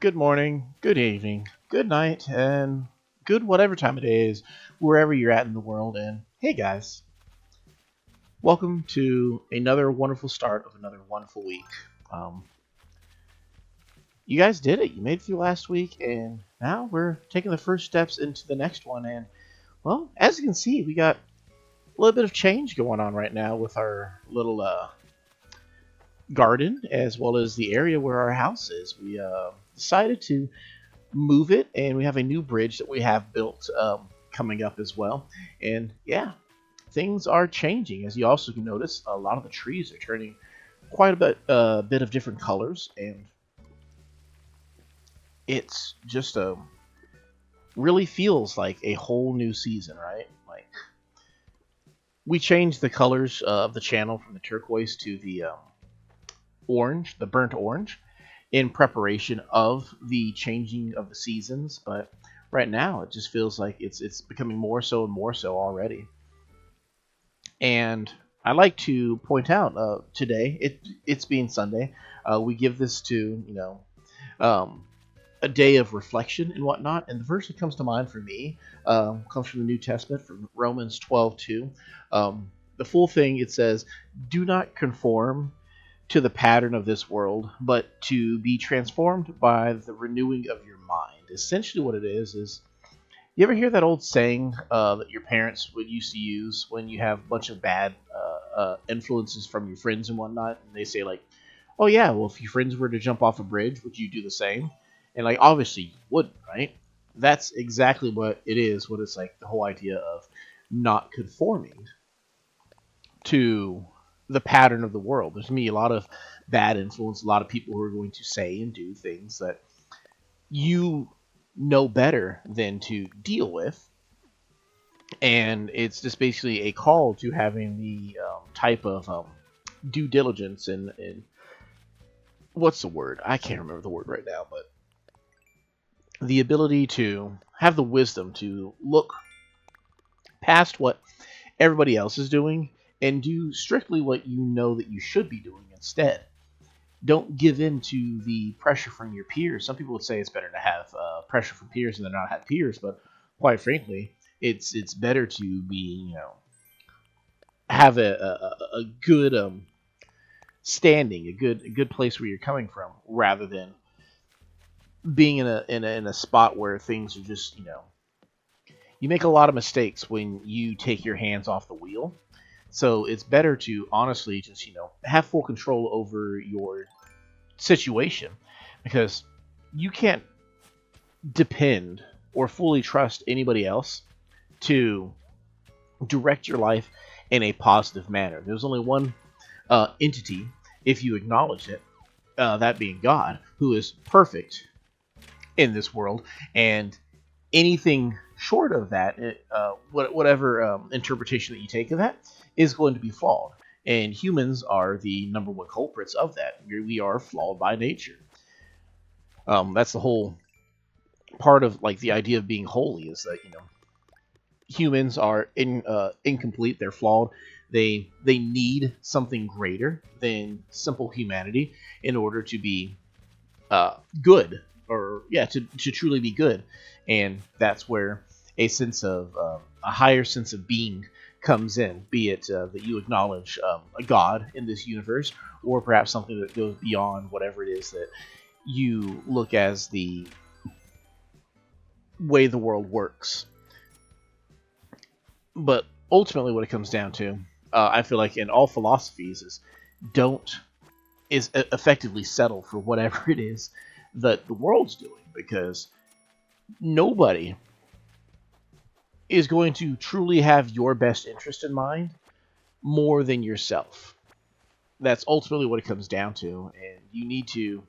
Good morning, good evening, good night, and good whatever time of day is, wherever you're at in the world. And hey, guys, welcome to another wonderful start of another wonderful week. Um, you guys did it. You made it through last week, and now we're taking the first steps into the next one. And well, as you can see, we got a little bit of change going on right now with our little garden as well as the area where our house is. We decided to move it, and we have a new bridge that we have built coming up as well. And yeah, things are changing. As you also can notice, a lot of the trees are turning quite a bit of different colors, and it's just really feels like a whole new season, right? Like we changed the colors of the channel from the turquoise to the orange, the burnt orange, in preparation of the changing of the seasons. But right now, it just feels like it's becoming more so and more so already. And I like to point out today, it's being Sunday, we give this to um, a day of reflection and whatnot. And the verse that comes to mind for me comes from the New Testament, from Romans 12:2. The full thing, it says, "Do not conform to the pattern of this world, but to be transformed by the renewing of your mind." Essentially, what it is you ever hear that old saying that your parents would used to use when you have a bunch of bad influences from your friends and whatnot, and they say like, "Oh yeah, well if your friends were to jump off a bridge, would you do the same?" And like obviously you wouldn't, right? That's exactly what it is. What it's like, the whole idea of not conforming to the pattern of the world. There's me a lot of bad influence, a lot of people who are going to say and do things that you know better than to deal with. And it's just basically a call to having the type of due diligence and what's the word? I can't remember the word right now, but the ability to have the wisdom to look past what everybody else is doing and do strictly what you know that you should be doing instead. Don't give in to the pressure from your peers. Some people would say it's better to have pressure from peers than to not have peers, but quite frankly, it's better to be have a good standing, a good place where you're coming from, rather than being in a spot where things are just you make a lot of mistakes when you take your hands off the wheel. So it's better to honestly just have full control over your situation, because you can't depend or fully trust anybody else to direct your life in a positive manner. There's only one entity, if you acknowledge it, that being God, who is perfect in this world, and anything short of that, whatever interpretation that you take of that, is going to be flawed. And humans are the number one culprits of that. We are flawed by nature. That's the whole part of like the idea of being holy, is that humans are incomplete. They're flawed. They need something greater than simple humanity in order to be good, or yeah, to truly be good. And that's where a higher sense of being comes in, be it that you acknowledge a god in this universe, or perhaps something that goes beyond whatever it is that you look as the way the world works. But ultimately, what it comes down to, I feel like in all philosophies, don't is effectively settle for whatever it is that the world's doing, because nobody is going to truly have your best interest in mind more than yourself. That's ultimately what it comes down to, and you need to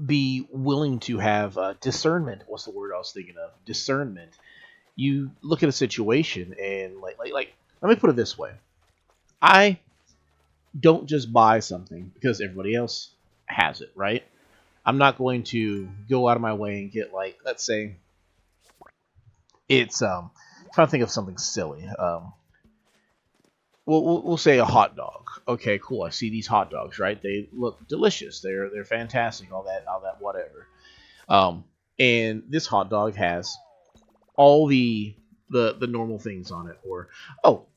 be willing to have discernment. What's the word I was thinking of? Discernment. You look at a situation and like let me put it this way. I don't just buy something because everybody else has it, right? I'm not going to go out of my way and get, like, let's say it's trying to think of something silly. we'll say a hot dog. Okay, cool. I see these hot dogs, right? They look delicious. They're fantastic. All that whatever. Um, and this hot dog has all the normal things on it. Or oh,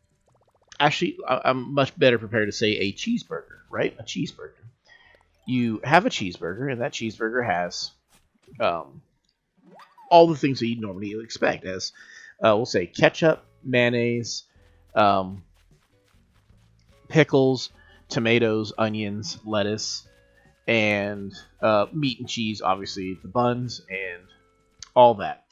actually, I'm much better prepared to say a cheeseburger, right? A cheeseburger. You have a cheeseburger, and that cheeseburger has um, all the things that you normally expect, as we'll say ketchup, mayonnaise, um, pickles, tomatoes, onions, lettuce, and meat and cheese, obviously the buns and all that.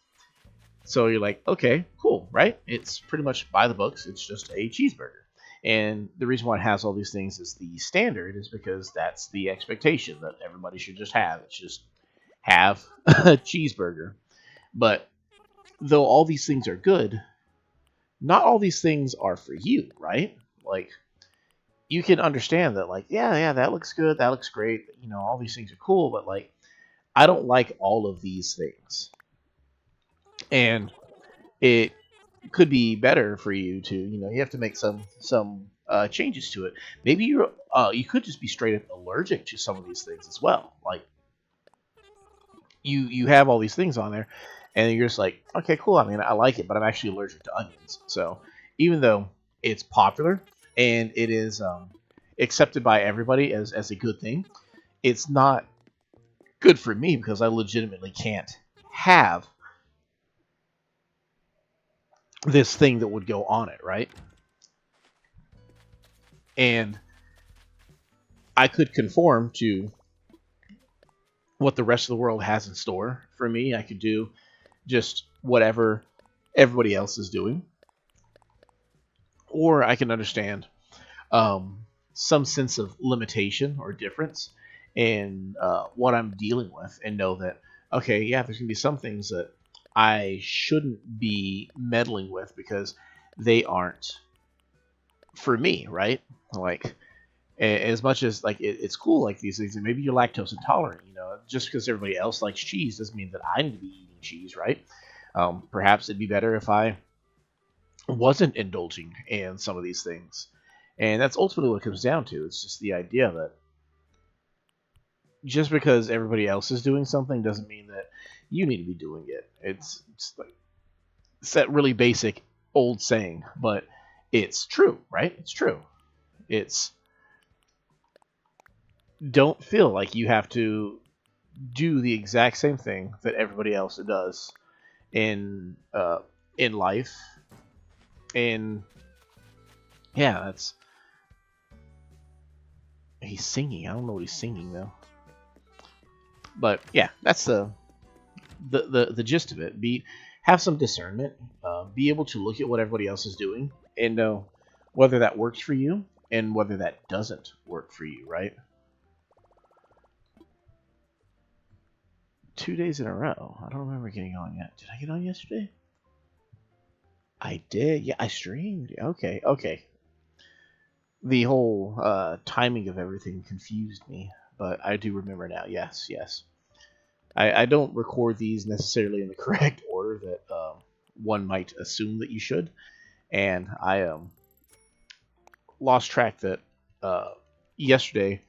So you're like, okay, cool, right? It's pretty much by the books. It's just a cheeseburger. And the reason why it has all these things as the standard is because that's the expectation that everybody should just have. It's just have a cheeseburger. But though all these things are good, not all these things are for you, right? Like, you can understand that, like, yeah, that looks good, that looks great, all these things are cool, but like, I don't like all of these things. And it could be better for you to, you have to make some changes to it. Maybe you could just be straight up allergic to some of these things as well. Like, you have all these things on there, and you're just like, okay, cool. I mean, I like it, but I'm actually allergic to onions. So even though it's popular and it is accepted by everybody as a good thing, it's not good for me because I legitimately can't have this thing that would go on it, right? And I could conform to what the rest of the world has in store for me. I could do just whatever everybody else is doing, or I can understand some sense of limitation or difference in what I'm dealing with, and know that, okay, yeah, there's gonna be some things that I shouldn't be meddling with because they aren't for me, right? Like, as much as like it's cool, like these things, and maybe you're lactose intolerant. Just because everybody else likes cheese doesn't mean that I need to be eating cheese, right? Perhaps it'd be better if I wasn't indulging in some of these things, and that's ultimately what it comes down to. It's just the idea that just because everybody else is doing something doesn't mean that you need to be doing it. It's that really basic old saying, but it's true, right? It's true. It's don't feel like you have to do the exact same thing that everybody else does in life. And yeah, that's he's singing. I don't know what he's singing though. But yeah, that's the gist of it. Have some discernment. Be able to look at what everybody else is doing and know whether that works for you and whether that doesn't work for you. Right? 2 days in a row. I don't remember getting on yet. Did I get on yesterday? I did. Yeah, I streamed. Okay. The whole timing of everything confused me, but I do remember now. Yes. I don't record these necessarily in the correct order that one might assume that you should, and I lost track that yesterday,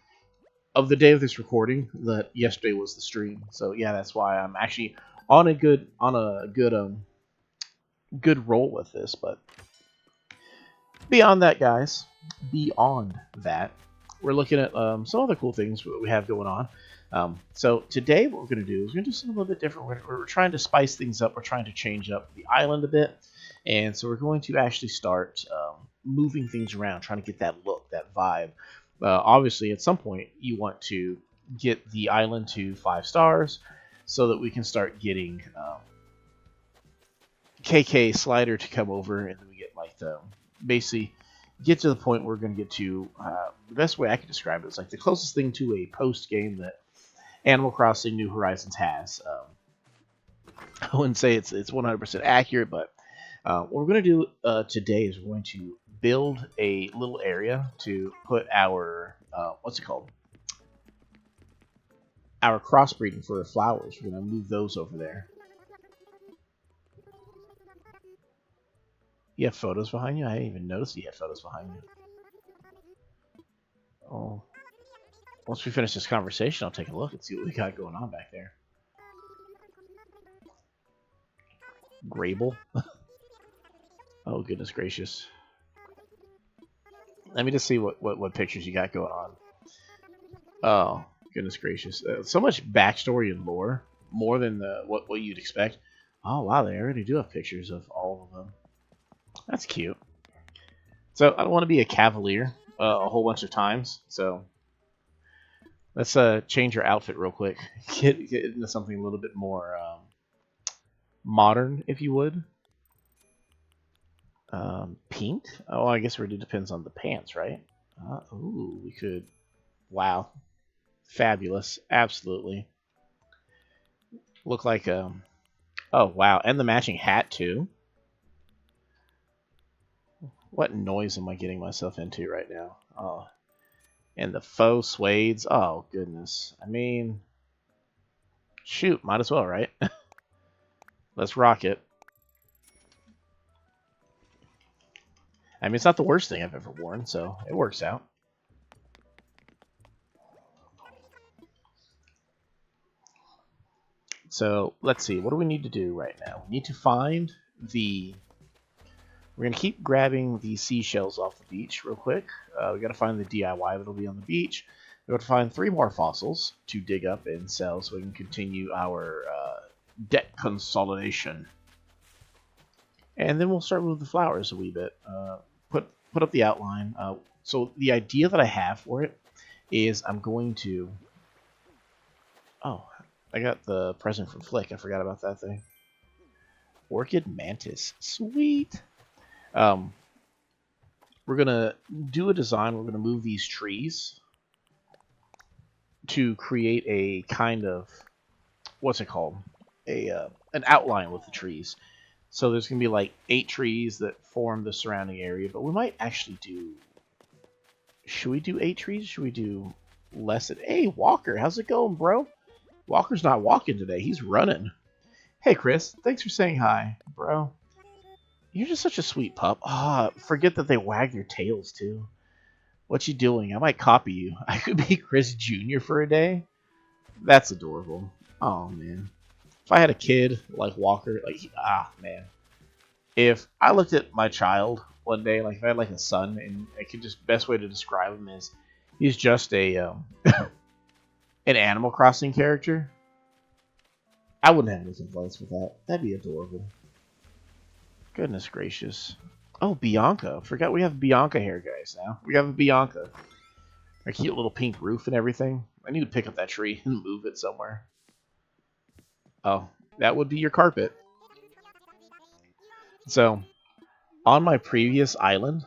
of the day of this recording, that yesterday was the stream. So yeah, that's why I'm actually on a good roll with this. But beyond that, guys, beyond that, we're looking at some other cool things we have going on. So today, what we're going to do is we're going to do something a little bit different. We're trying to spice things up. We're trying to change up the island a bit, and so we're going to actually start moving things around, trying to get that look, that vibe. Obviously, at some point, you want to get the island to 5 stars so that we can start getting KK Slider to come over, and then we get like basically get to the point where we're going to get to the best way I can describe it is like the closest thing to a post game that Animal Crossing New Horizons has. I wouldn't say it's 100% accurate, but what we're going to do today is we're going to build a little area to put our what's it called? Our crossbreeding for the flowers. We're going to move those over there. You have photos behind you? I didn't even notice you had photos behind you. once we finish this conversation, I'll take a look and see what we got going on back there. Grable. Oh, goodness gracious. Let me just see what pictures you got going on. Oh, goodness gracious. So much backstory and lore. More than what you'd expect. Oh, wow, they already do have pictures of all of them. That's cute. So, I don't want to be a cavalier a whole bunch of times. So, let's change your outfit real quick. Get into something a little bit more modern, if you would. Pink? Oh, I guess it really depends on the pants, right? Ooh, we could... Wow. Fabulous. Absolutely. Look like... Oh, wow. And the matching hat, too. What noise am I getting myself into right now? Oh. And the faux suedes. Oh, goodness. I mean... Shoot, might as well, right? Let's rock it. I mean, it's not the worst thing I've ever worn, so it works out. So, let's see. What do we need to do right now? We need to find the... We're going to keep grabbing the seashells off the beach real quick. We got to find the DIY that'll be on the beach. We got to find 3 more fossils to dig up and sell so we can continue our debt consolidation. And then we'll start with the flowers a wee bit. Put up the outline. So the idea that I have for it is I'm going to... Oh, I got the present from Flick. I forgot about that thing. Orchid Mantis. Sweet. We're going to do a design. We're going to move these trees to create a kind of... What's it called? An outline with the trees. So there's going to be like 8 trees that form the surrounding area, but we might actually do... Should we do 8 trees? Should we do less than... Hey, Walker, how's it going, bro? Walker's not walking today. He's running. Hey, Chris, thanks for saying hi, bro. You're just such a sweet pup. Forget that they wag their tails, too. What you doing? I might copy you. I could be Chris Jr. for a day. That's adorable. Oh, man. If I had a kid like Walker, man. If I looked at my child one day, like if I had like a son, and I could just, best way to describe him is he's just a an Animal Crossing character. I wouldn't have any complaints with that. That'd be adorable. Goodness gracious. Oh, Bianca. Forgot we have Bianca here, guys, now. We have a Bianca. Our cute little pink roof and everything. I need to pick up that tree and move it somewhere. Oh, that would be your carpet. So, on my previous island,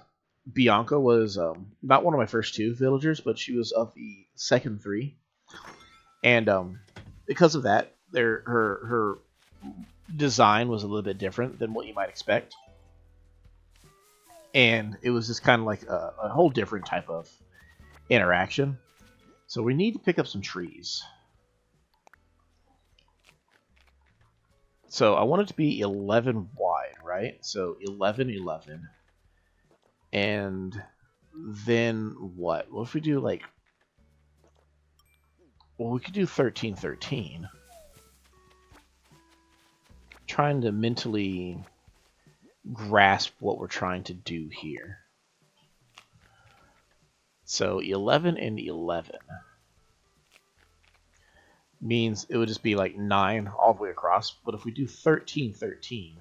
Bianca was not one of my first 2 villagers, but she was of the second 3. And because of that, her design was a little bit different than what you might expect. And it was just kind of like a whole different type of interaction. So we need to pick up some trees. So I want it to be 11 wide, right? So 11, 11. And then what? What if we do like... Well, we could do 13, 13. Trying to mentally grasp what we're trying to do here. So 11 and 11 means it would just be like 9 all the way across. But if we do 13, 13,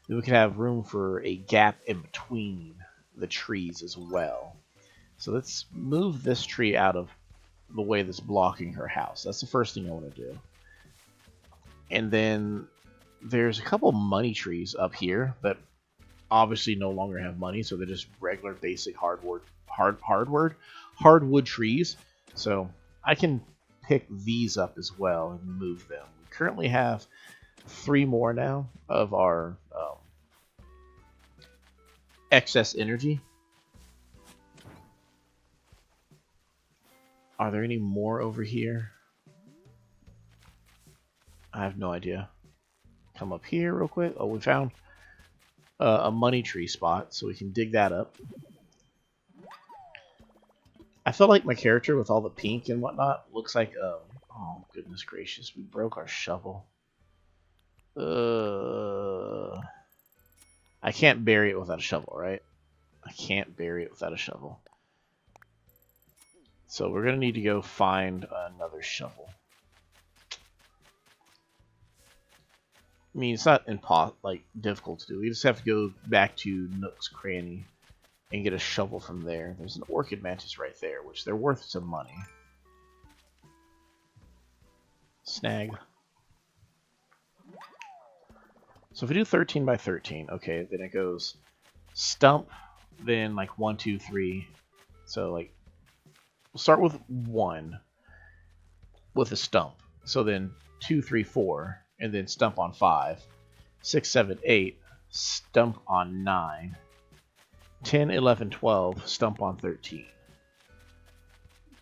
then we can have room for a gap in between the trees as well. So let's move this tree out of the way that's blocking her house. That's the first thing I want to do. And then there's a couple money trees up here that obviously no longer have money, so they're just regular basic hardwood trees. So I can pick these up as well and move them. We currently have 3 more now of our excess energy. Are there any more over here? I have no idea. Come up here real quick. Oh, we found a money tree spot, so we can dig that up. I feel like my character with all the pink and whatnot looks like oh goodness gracious, we broke our shovel. I can't bury it without a shovel, right? I can't bury it without a shovel. So we're gonna need to go find another shovel. I mean, it's not difficult to do. We just have to go back to Nook's Cranny and get a shovel from there. There's an orchid mantis right there, which they're worth some money. Snag. So if we do 13 by 13, okay, then it goes stump, then like 1, 2, 3. So like we'll start with 1 with a stump. So then 2, 3, 4, and then stump on 5. 6, 7, 8, stump on 9. 10, 11, 12, stump on 13.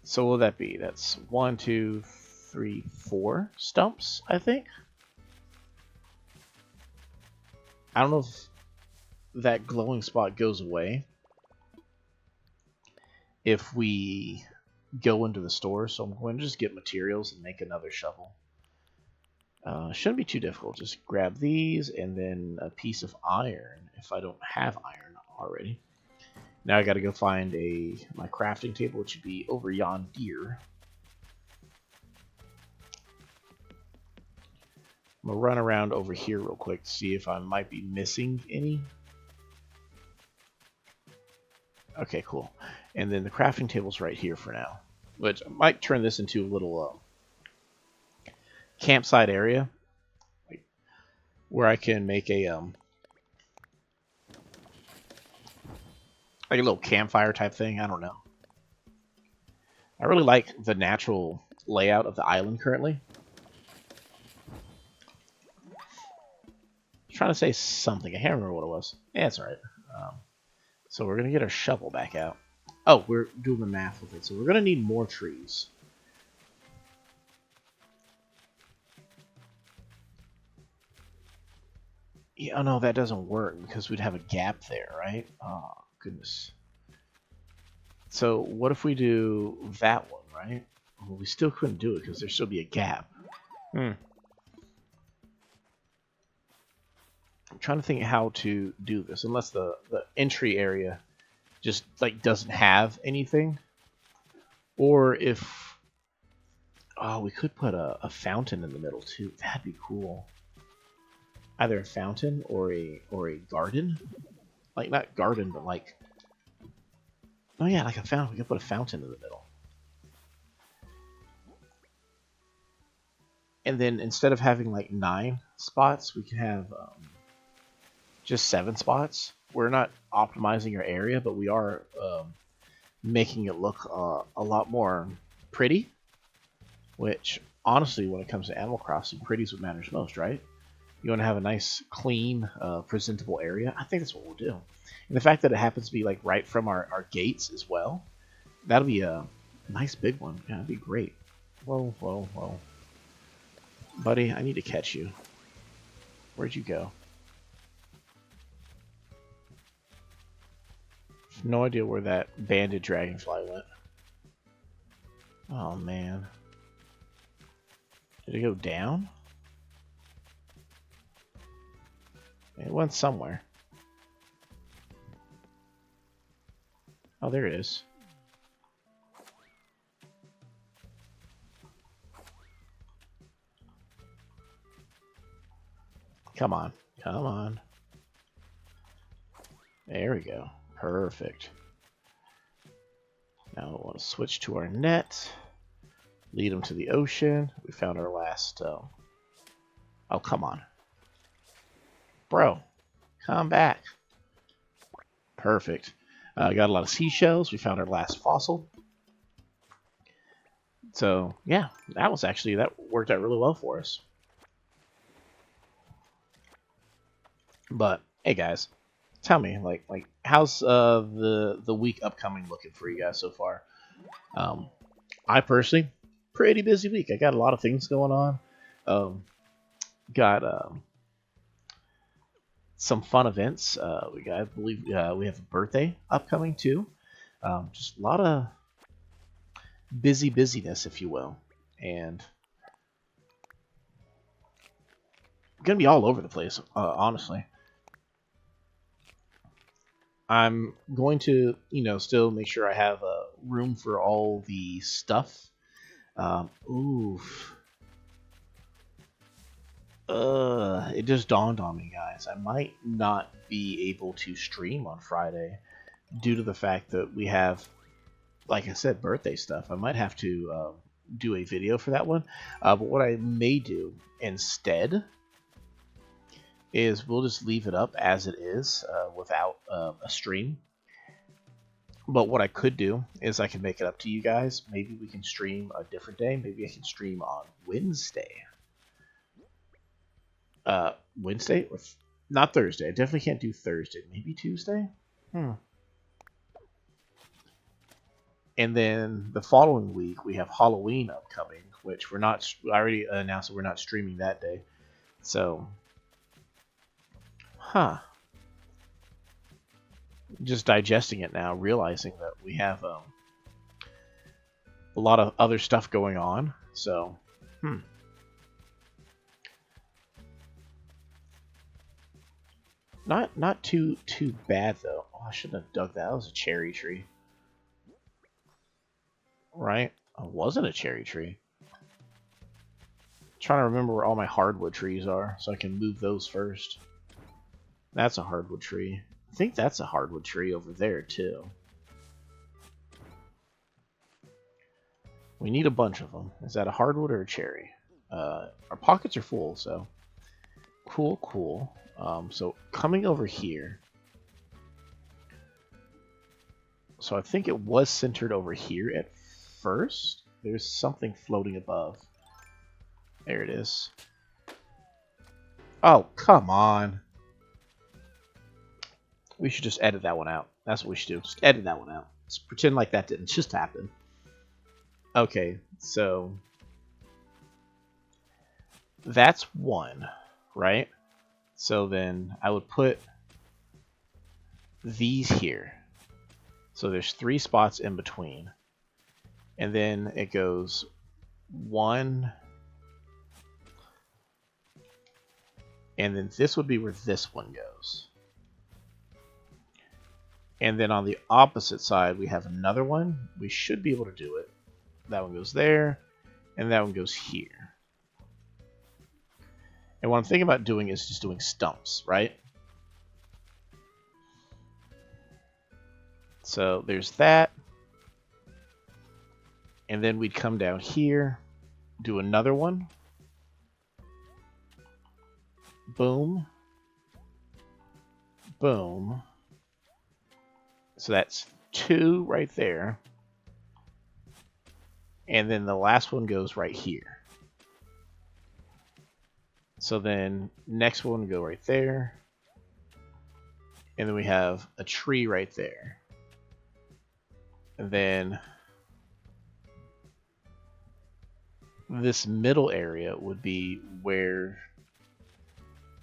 So what will that be? That's 1, 2, 3, 4 stumps, I think. I don't know if that glowing spot goes away if we go into the store, so I'm going to just get materials and make another shovel. Shouldn't be too difficult. Just grab these and then a piece of iron if I don't have iron already. Now I got to go find my crafting table, which should be over yonder. I'm going to run around over here real quick to see if I might be missing any. Okay, cool. And then the crafting table's right here for now, which I might turn this into a little campsite area where I can make a like a little campfire type thing. I don't know. I really like the natural layout of the island currently. I'm trying to say something. I can't remember what it was. Yeah, it's alright. So we're going to get our shovel back out. Oh, we're doing the math with it. So we're going to need more trees. Yeah, oh no, that doesn't work because we'd have a gap there, right? Oh, goodness. So what if we do that one, right? Well, we still couldn't do it because there'd still be a gap. I'm trying to think how to do this, unless the entry area just like doesn't have anything, or if we could put a fountain in the middle too. That'd be cool. Either a fountain or a garden, like not garden, but like oh yeah, like a fountain. We could put a fountain in the middle, and then instead of having like 9 spots, we can have just 7 spots. We're not optimizing our area, but we are making it look a lot more pretty. Which, honestly, when it comes to Animal Crossing, pretty is what matters most, right? You want to have a nice, clean, presentable area. I think that's what we'll do. And the fact that it happens to be like right from our gates as well, that'll be a nice big one. Yeah, that'd be great. Whoa, whoa, whoa. Buddy, I need to catch you. Where'd you go? No idea where that banded dragonfly went. Oh, man. Did it go down? It went somewhere. Oh, there it is. Come on. Come on. There we go. Perfect. Now we'll want to switch to our net. Lead them to the ocean. We found our last... oh, come on. Bro, come back. Perfect. Got a lot of seashells. We found our last fossil. So, yeah, that worked out really well for us. But, hey guys, tell me, like how's the week upcoming looking for you guys so far? I personally, pretty busy week. I got a lot of things going on. Got some fun events. I believe we have a birthday upcoming too. Just a lot of busyness, if you will. And I'm going to be all over the place, honestly. I'm going to, still make sure I have room for all the stuff. Oof. It just dawned on me, guys. I might not be able to stream on Friday due to the fact that we have, like I said, birthday stuff. I might have to do a video for that one. But what I may do instead is we'll just leave it up as it is without a stream. But what I could do is I can make it up to you guys. Maybe we can stream a different day. Maybe I can stream on Wednesday. Wednesday? Or not Thursday. I definitely can't do Thursday. Maybe Tuesday? And then the following week, we have Halloween upcoming, which we're not... I already announced that we're not streaming that day. So... Just digesting it now, realizing that we have a lot of other stuff going on. So, not too bad though. Oh, I shouldn't have dug that. That was a cherry tree, right? Oh, it wasn't a cherry tree. I'm trying to remember where all my hardwood trees are, so I can move those first. That's a hardwood tree. I think that's a hardwood tree over there, too. We need a bunch of them. Is that a hardwood or a cherry? Our pockets are full, so... Cool. So, coming over here... So, I think it was centered over here at first. There's something floating above. There it is. Oh, come on. We should just edit that one out. That's what we should do. Just edit that one out. Just pretend like that didn't just happen. Okay, so... That's one, right? So then I would put these here. So there's 3 spots in between. And then it goes 1... And then this would be where this one goes. And then on the opposite side, we have another one. We should be able to do it. That one goes there, and that one goes here. And what I'm thinking about doing is just doing stumps, right? So there's that. And then we'd come down here, do another one. Boom. Boom. So that's 2 right there. And then the last one goes right here. So then next one go right there. And then we have a tree right there. And then this middle area would be where...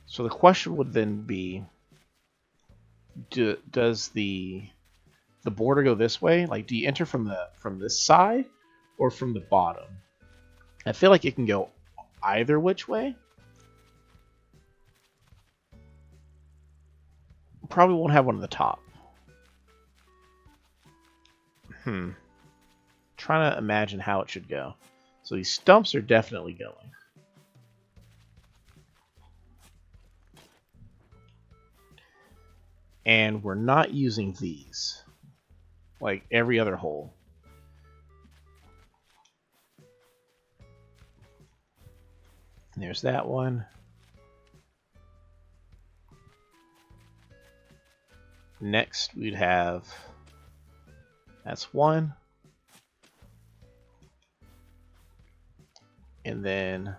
So the question would then be, does the border go this way? Like, do you enter from this side or from the bottom? I feel like it can go either which way. Probably won't have one at the top. Trying to imagine how it should go. So these stumps are definitely going. And we're not using these like every other hole. And there's that one. Next we'd have, that's one. And then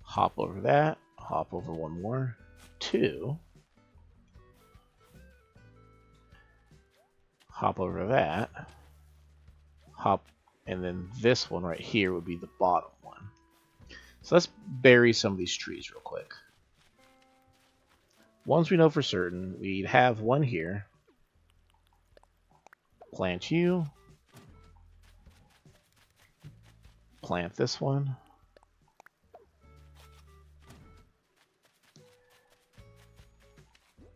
hop over that, hop over one more, 2. Hop over that, hop, and then this one right here would be the bottom one. So let's bury some of these trees real quick. Ones we know for certain, we'd have one here. Plant you. plant this one.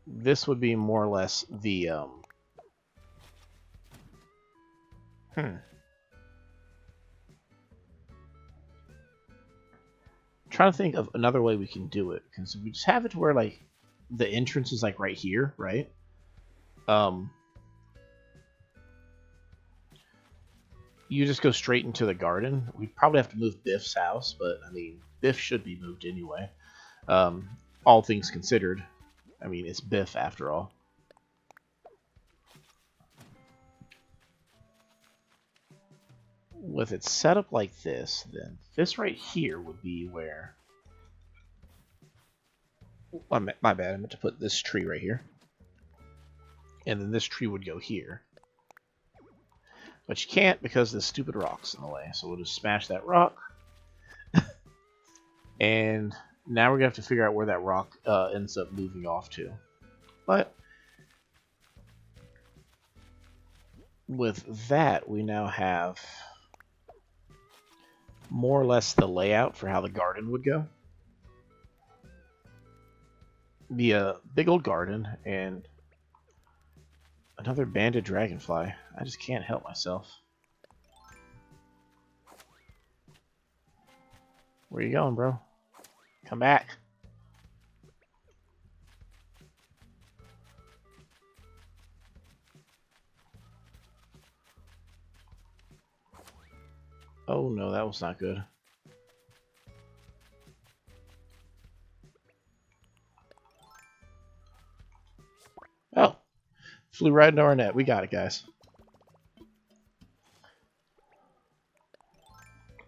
This would be more or less the trying to think of another way we can do it, because if we just have it to where like the entrance is like right here, right? You just go straight into the garden. We probably have to move Biff's house, but I mean, Biff should be moved anyway. All things considered, I mean, it's Biff after all. With it set up like this, then this right here would be where... my bad, I meant to put this tree right here. And then this tree would go here. But you can't because the stupid rock's in the way. So we'll just smash that rock. And now we're going to have to figure out where that rock ends up moving off to. But with that, we now have more or less the layout for how the garden would go. Be a big old garden and another banded dragonfly. I just can't help myself. Where you going, bro? Come back. Oh no, that was not good. Oh, flew right into our net. We got it, guys.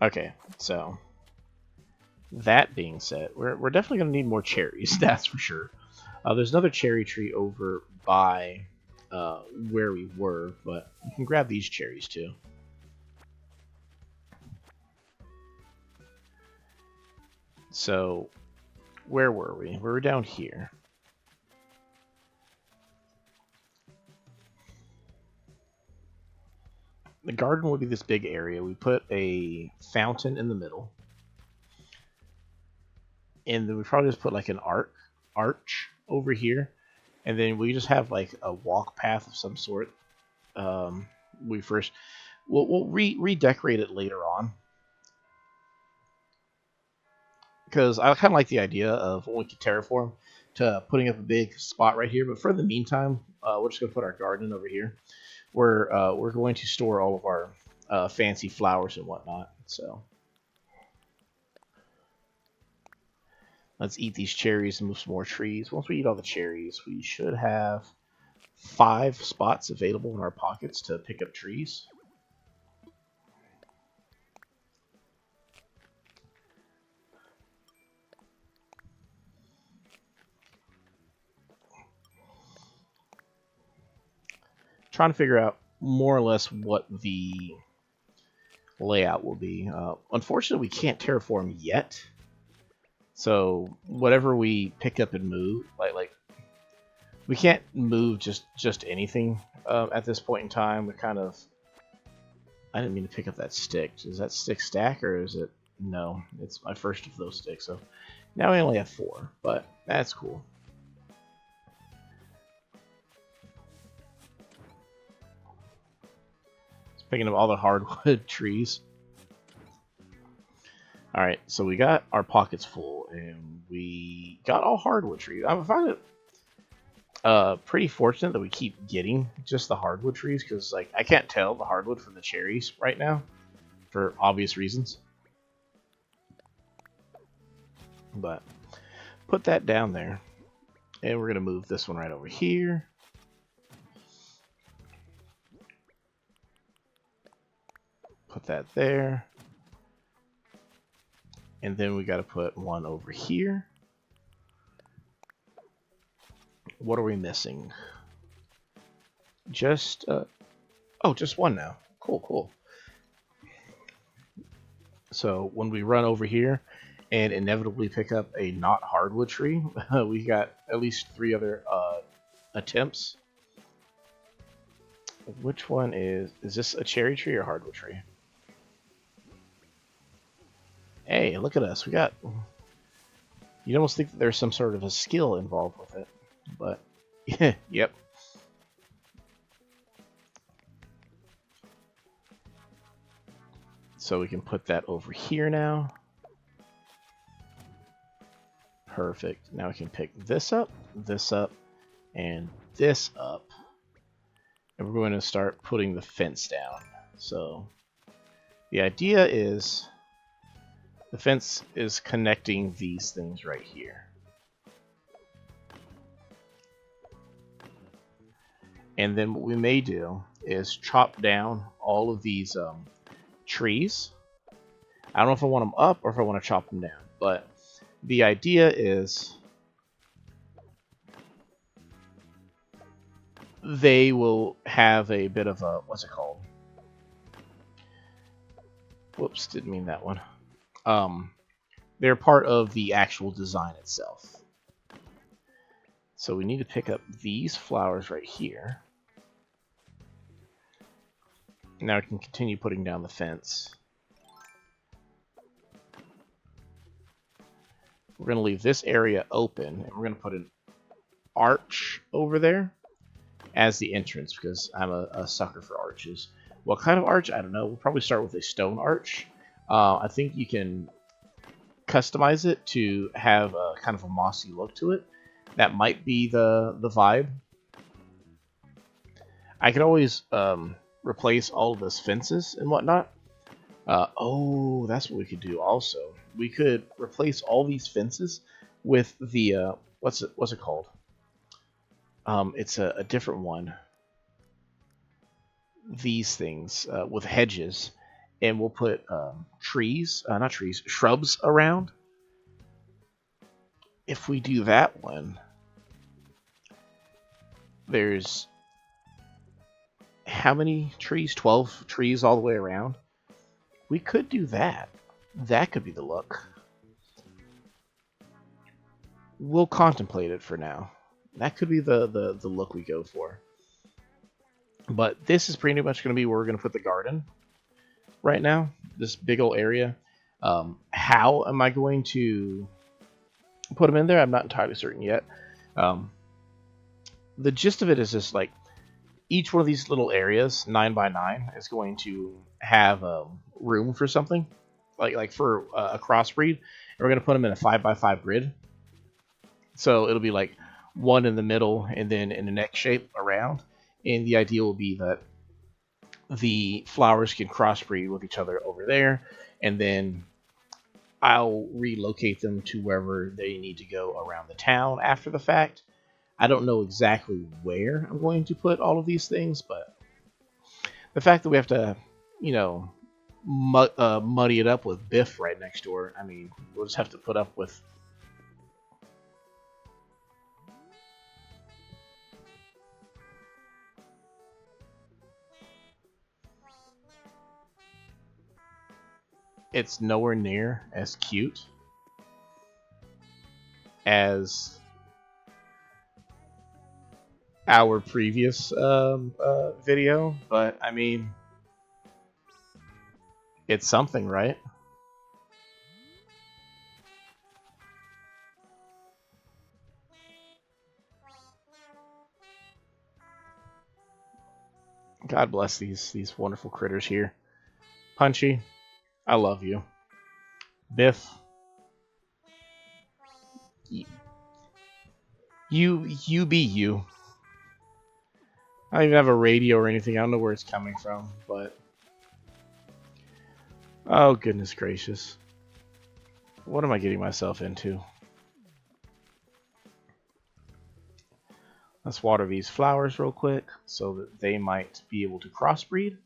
Okay, so that being said, we're definitely going to need more cherries, that's for sure. There's another cherry tree over by where we were, but you can grab these cherries too. So, where were we? We were down here. The garden would be this big area. We put a fountain in the middle. And then we probably just put like an arch over here. And then we just have like a walk path of some sort. We'll redecorate it later on. Because I kind of like the idea of when we can terraform to putting up a big spot right here. But for the meantime, we're just going to put our garden over here. We're going to store all of our fancy flowers and whatnot. So let's eat these cherries and move some more trees. Once we eat all the cherries, we should have 5 spots available in our pockets to pick up trees. Trying to figure out more or less what the layout will be. Unfortunately, we can't terraform yet. So whatever we pick up and move, like we can't move just anything at this point in time. We're kind of... I didn't mean to pick up that stick. Is that stick stack or is it... No, it's my first of those sticks. So now we only have 4, but that's cool. Picking up all the hardwood trees. Alright, so we got our pockets full, and we got all hardwood trees. I find it pretty fortunate that we keep getting just the hardwood trees, because like I can't tell the hardwood from the cherries right now, for obvious reasons. But put that down there, and we're going to move this one right over here. Put that there. And then we got to put one over here. What are we missing? Just, oh, just one now. Cool, cool. So when we run over here and inevitably pick up a not hardwood tree, we got at least 3 other attempts. Which one is this a cherry tree or hardwood tree? Hey, look at us. We got... You'd almost think that there's some sort of a skill involved with it. But, yep. So we can put that over here now. Perfect. Now we can pick this up, and this up. And we're going to start putting the fence down. So the idea is the fence is connecting these things right here. And then what we may do is chop down all of these trees. I don't know if I want them up or if I want to chop them down, but the idea is they will have a bit of a, what's it called? Whoops, didn't mean that one. They're part of the actual design itself. So we need to pick up these flowers right here. Now we can continue putting down the fence. We're going to leave this area open, and we're going to put an arch over there as the entrance, because I'm a sucker for arches. What kind of arch? I don't know. We'll probably start with a stone arch. I think you can customize it to have a kind of a mossy look to it. That might be the vibe. I could always replace all of those fences and whatnot. Oh, that's what we could do also. We could replace all these fences with the what's it called? It's a different one. These things with hedges, and we'll put shrubs around. If we do that one, there's how many trees? 12 trees all the way around. We could do that. That could be the look. We'll contemplate it for now. That could be the look we go for. But this is pretty much going to be where we're going to put the garden right now. This big old area. How am I going to put them in there? I'm not entirely certain yet. The gist of it is just like each one of these little areas, 9 by 9, is going to have room for something, like for a crossbreed. And we're going to put them in a 5 by 5 grid. So it'll be like one in the middle and then in the next shape around. And the idea will be that the flowers can crossbreed with each other over there, and then I'll relocate them to wherever they need to go around the town after the fact. I don't know exactly where I'm going to put all of these things, but the fact that we have to, you know, muddy it up with Biff right next door, I mean, we'll just have to put up with. It's nowhere near as cute as our previous video, but I mean, it's something, right? God bless these wonderful critters here. Punchy, I love you. Biff, you be you. I don't even have a radio or anything. I don't know where it's coming from, but oh goodness gracious, what am I getting myself into? Let's water these flowers real quick so that they might be able to crossbreed.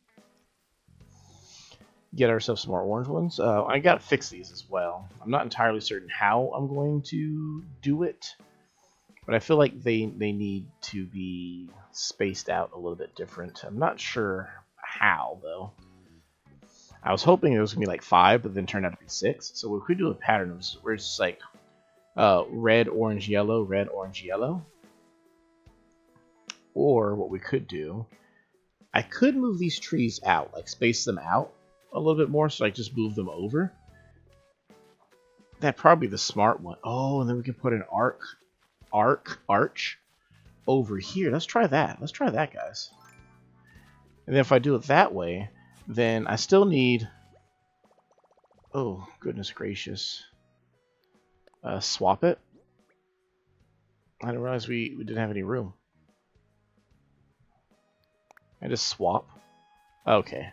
Get ourselves some more orange ones. I gotta fix these as well. I'm not entirely certain how I'm going to do it, but I feel like they need to be spaced out a little bit different. I'm not sure how, though. I was hoping it was going to be like 5, but then turned out to be 6. So we could do a pattern of where it's like red, orange, yellow, red, orange, yellow. Or what we could do, I could move these trees out, like space them out a little bit more, so I just move them over. That'd probably be the smart one. Oh, and then we can put an arch over here. Let's try that. Let's try that, guys. And then if I do it that way, then I still need... Oh, goodness gracious. Swap it. I didn't realize we didn't have any room. I just swap. Okay.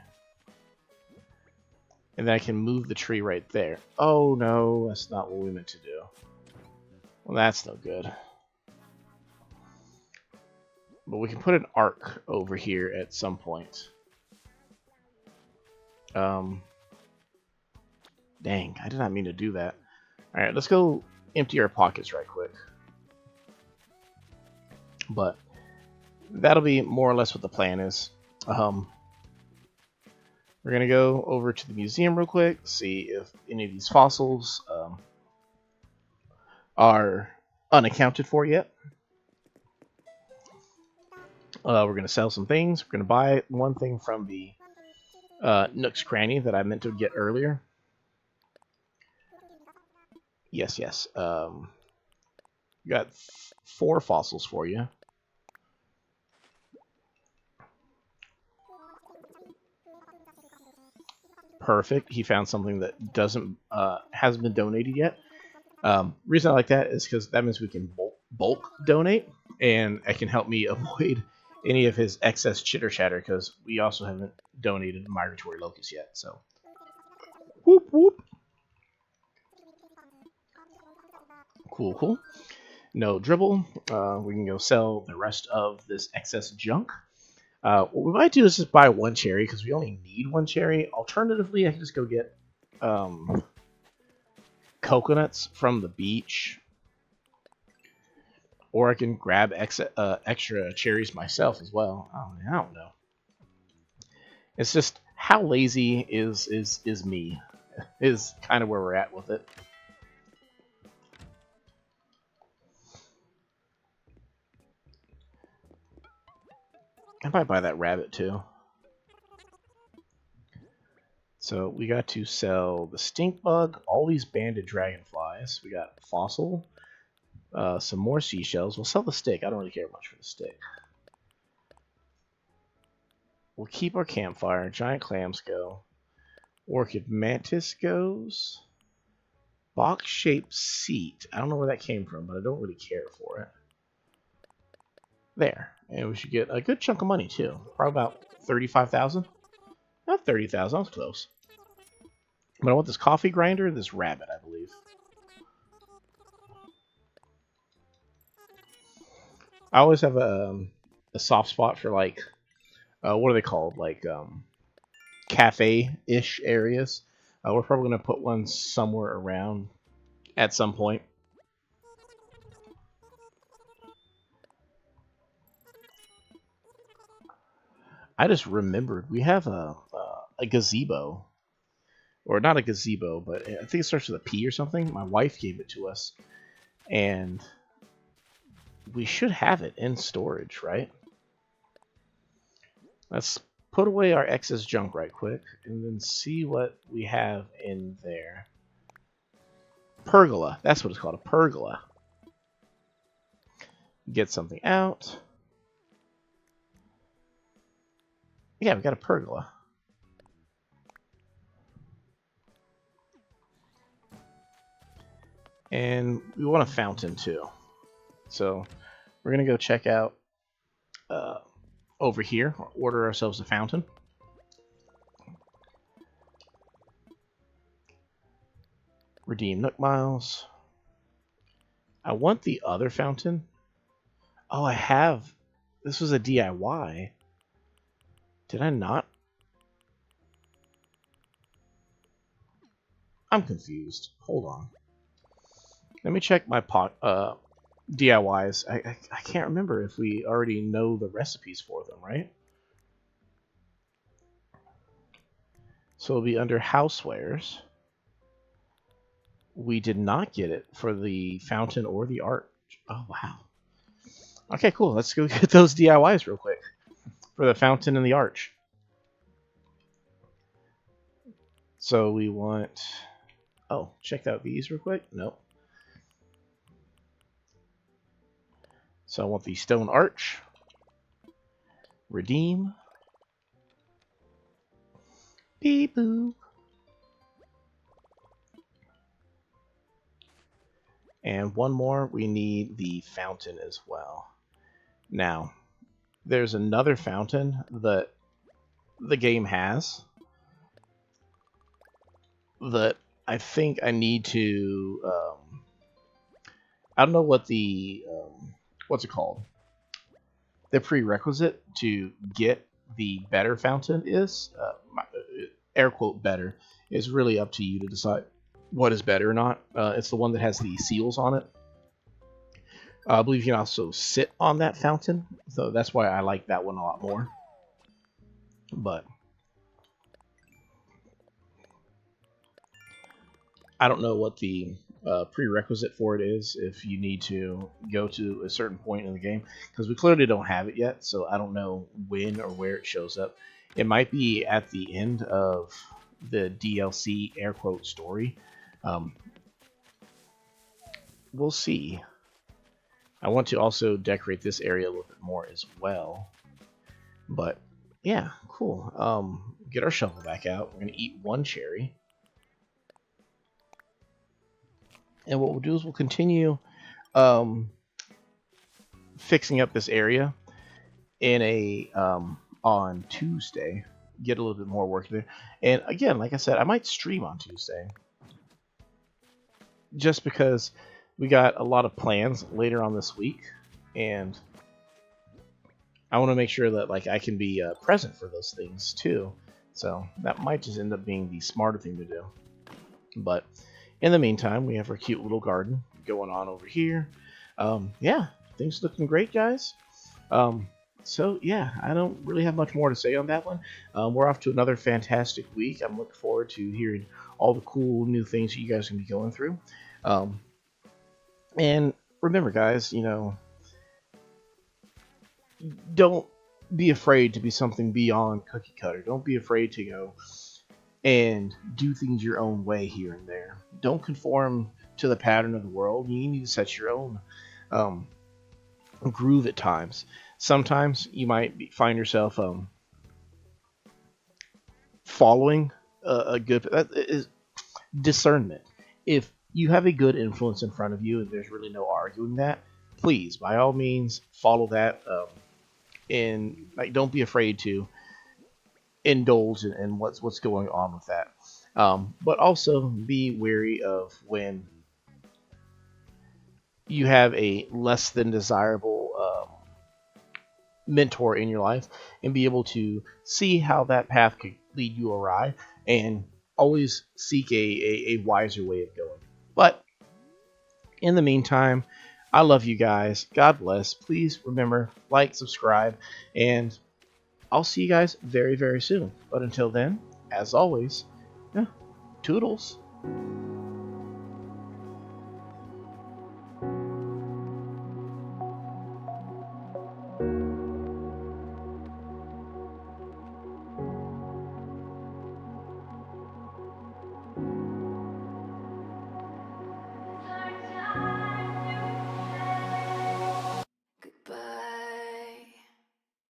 And then I can move the tree right there. Oh no, that's not what we meant to do. Well, that's no good. But we can put an arc over here at some point. Dang, I did not mean to do that. Alright, let's go empty our pockets right quick. But that'll be more or less what the plan is. We're going to go over to the museum real quick, see if any of these fossils are unaccounted for yet. We're going to sell some things. We're going to buy one thing from the Nook's Cranny that I meant to get earlier. Yes. Got 4 fossils for you. Perfect. He found something that hasn't been donated yet. Reason I like that is because that means we can bulk donate, and it can help me avoid any of his excess chitter chatter, because we also haven't donated migratory locusts yet. So, whoop whoop. Cool. No dribble. We can go sell the rest of this excess junk. What we might do is just buy 1 cherry, because we only need 1 cherry. Alternatively, I can just go get coconuts from the beach. Or I can grab extra cherries myself as well. Oh, I don't know. It's just how lazy is me is kind of where we're at with it. I might buy that rabbit too. So we got to sell the stink bug, all these banded dragonflies. We got fossil, some more seashells. We'll sell the stick. I don't really care much for the stick. We'll keep our campfire. Giant clams go. Orchid mantis goes. Box-shaped seat. I don't know where that came from, but I don't really care for it. There. And we should get a good chunk of money, too. Probably about 35,000. Not 30,000. I was close. But I want this coffee grinder and this rabbit, I believe. I always have a soft spot for, like, what are they called? Like, cafe-ish areas. We're probably going to put one somewhere around at some point. I just remembered we have a gazebo. Or not a gazebo, but I think it starts with a P or something. My wife gave it to us. And we should have it in storage, right? Let's put away our excess junk right quick and then see what we have in there. Pergola. That's what it's called, a pergola. Get something out. Yeah, we got a pergola. And we want a fountain too. So we're going to go check out over here. Order ourselves a fountain. Redeem Nook Miles. I want the other fountain. Oh, I have. This was a DIY. Did I not? I'm confused. Hold on. Let me check my DIYs. I can't remember if we already know the recipes for them, right? So it'll be under housewares. We did not get it for the fountain or the arch. Oh, wow. Okay, cool. Let's go get those DIYs real quick for the fountain and the arch. So we want Oh, check out these real quick. Nope. So I want the stone arch. Redeem. Beep boop. And one more, we need the fountain as well. Now, there's another fountain that the game has that I think I need to. I don't know what the what's it called? The prerequisite to get the better fountain is. Air quote better is really up to you to decide what is better or not. It's the one that has the seals on it. I believe you can also sit on that fountain, so that's why I like that one a lot more. But I don't know what the prerequisite for it is if you need to go to a certain point in the game, because we clearly don't have it yet, so I don't know when or where it shows up. It might be at the end of the DLC air quote story. We'll see. I want to also decorate this area a little bit more as well. But yeah, cool. Get our shovel back out. We're gonna eat one cherry. And what we'll do is we'll continue fixing up this area in a on Tuesday. Get a little bit more work there. And again, like I said, I might stream on Tuesday. Just because we got a lot of plans later on this week, and I want to make sure that like I can be present for those things too. So that might just end up being the smarter thing to do. But in the meantime, we have our cute little garden going on over here. Yeah, things looking great, guys. So yeah, I don't really have much more to say on that one. We're off to another fantastic week. I'm looking forward to hearing all the cool new things that you guys can be going through. And remember, guys, you know, don't be afraid to be something beyond cookie cutter. Don't be afraid to go and do things your own way here and there. Don't conform to the pattern of the world. You need to set your own groove at times. Sometimes you might find yourself following a good discernment. If you have a good influence in front of you and there's really no arguing that, please, by all means, follow that. And like, don't be afraid to indulge in what's going on with that. But also be wary of when you have a less than desirable mentor in your life, and be able to see how that path could lead you awry, and always seek a wiser way of going. But in the meantime, I love you guys. God bless. Please remember, like, subscribe, and I'll see you guys very, very soon. But until then, as always, yeah, toodles.